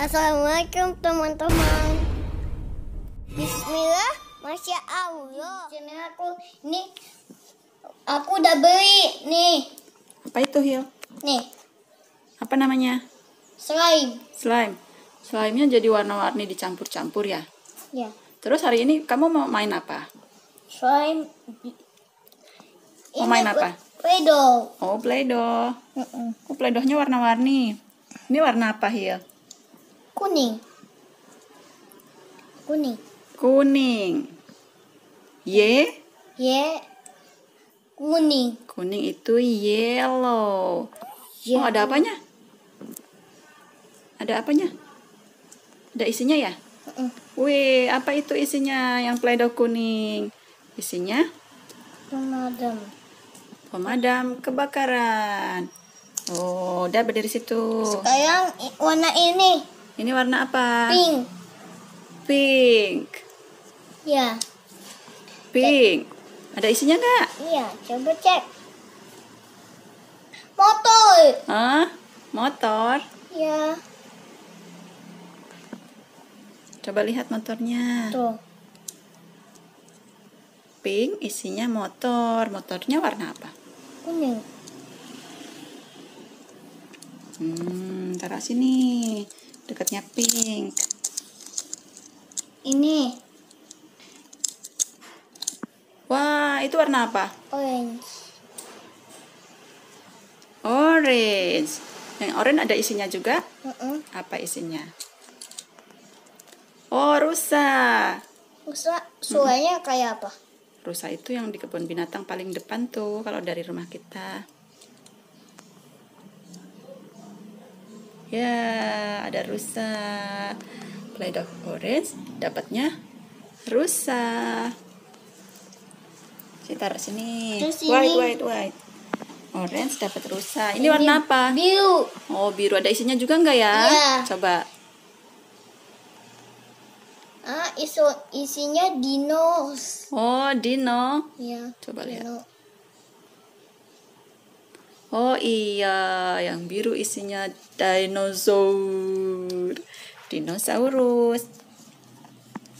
Assalamualaikum teman-teman. Bismillah, Masya Allah. Ini aku udah beli nih. Apa itu, Hil? Nih, Apa namanya? slime. Slime. Slime-nya jadi warna-warni dicampur-campur ya. Ya, Terus hari ini kamu mau main apa? slime. Mau main apa? Play-Doh. Oh, Play-Doh. Oh, Play-Doh-nya warna-warni. Ini warna apa, Hil? Kuning. Kuning. Kuning. Y? Kuning. Kuning itu yellow. Ya. Oh, ada apanya? Ada apanya? Ada isinya ya? Wih, apa itu isinya yang Play-Doh kuning? Isinya Pemadam. pemadam kebakaran. Oh, udah berdiri situ. Sekarang warna ini Ini warna apa? pink. Pink. Ya, Pink. Ada isinya nggak? iya. Coba cek. Motor. Hah? Motor. Ya, Coba lihat motornya. tuh. Pink, isinya motor. Motornya warna apa? Kuning. Taruh sini. Dekatnya pink. Ini Wah, itu warna apa? orange. Orange. Yang orange ada isinya juga? Apa isinya? Oh, rusa. Suaranya kayak apa? Rusa itu yang di kebun binatang paling depan tuh kalau dari rumah kita. Ya, ada rusa. Play-Doh orange dapatnya rusa. Saya taruh sini. Terus ini? White. Orange dapat rusa. Ini warna apa? Biru. Oh, biru. Ada isinya juga nggak ya? Iya. Coba. Isinya dinos. Oh, dino. Ya. Coba lihat. Dino. Oh iya, yang biru isinya dinosaur. Dinosaurus.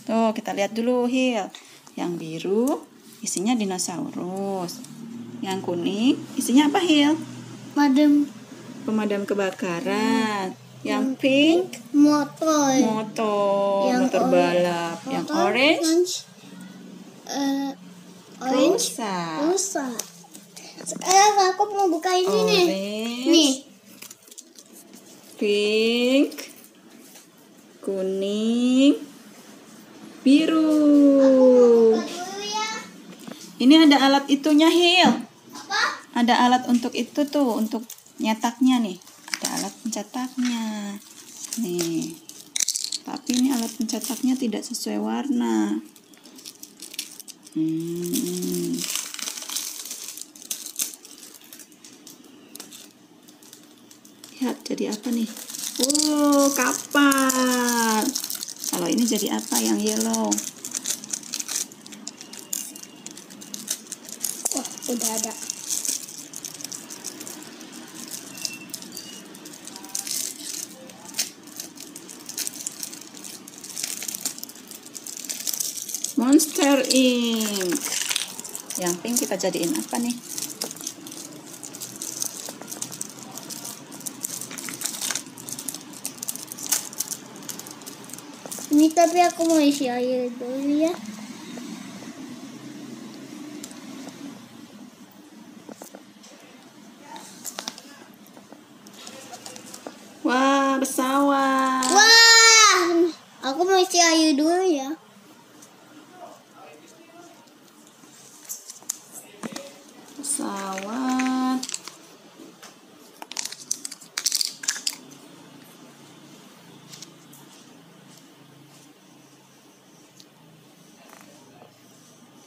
Tuh, kita lihat dulu, Hil. Yang biru isinya dinosaurus. Yang kuning isinya apa, Hil? Madam. Pemadam kebakaran. Yang pink Motor. motor balap. Yang orange Orange. rusa. Rusa. Sekarang aku mau buka ini nih. Orange, Nih. pink, kuning, biru. Buka dulu ya. Ini ada alat itunya, Hil. Apa? Ada alat untuk itu tuh, untuk nyetaknya nih. Ada alat pencetaknya. Nih. Tapi ini alat pencetaknya tidak sesuai warna. Lihat jadi apa nih? Oh, kapal. Kalau ini jadi apa yang yellow? Wah, udah ada. Monster Ink. Yang pink kita jadiin apa nih? Ini tapi aku mau isi air dulu ya. Wah, pesawat. Wah, aku mau isi air dulu ya. Pesawat.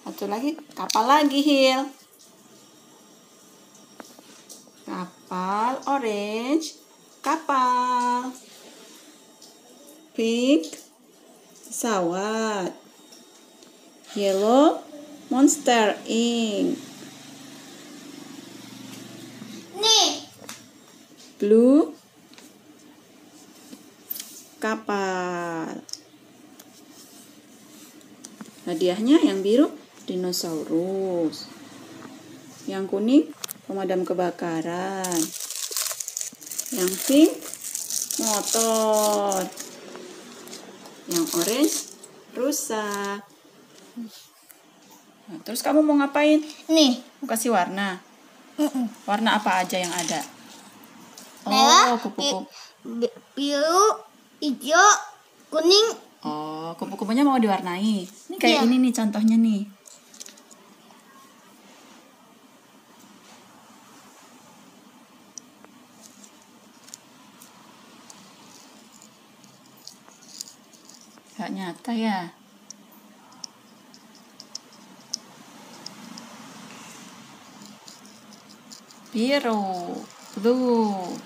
Satu lagi, kapal lagi, Hil. Kapal orange, kapal. Pink, pesawat. Yellow, Monster Ink. Nih, Blue, kapal. Hadiahnya yang biru dinosaurus. Yang kuning pemadam kebakaran. Yang pink motor. Yang orange rusa. Nah, terus kamu mau ngapain? Nih. Kasih warna. Warna apa aja yang ada? Merah, kupu-kupu. biru, hijau, kuning. Oh, kupu-kupunya mau diwarnai. Ini kayak Iya. ini nih contohnya nih. Gak nyata ya. Biru, blue.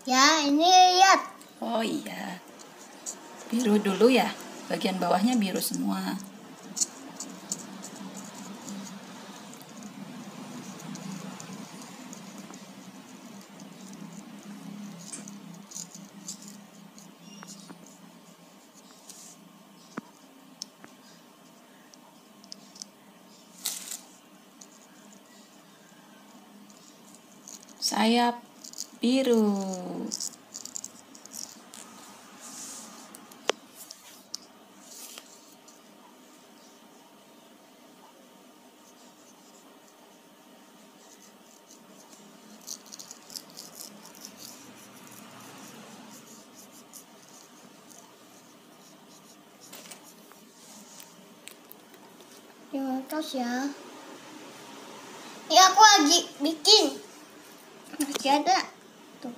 Ya, ini lihat. Oh iya. Biru dulu ya. Bagian bawahnya biru semua. Sayap biru. Terima kasih ya. Ini aku lagi bikin. Masih ada. Tuh,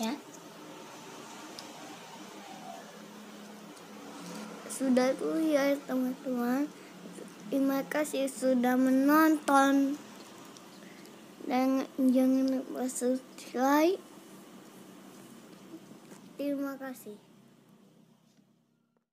ya. Sudah tuh ya teman-teman. Terima kasih sudah menonton. Dan jangan lupa subscribe. Terima kasih.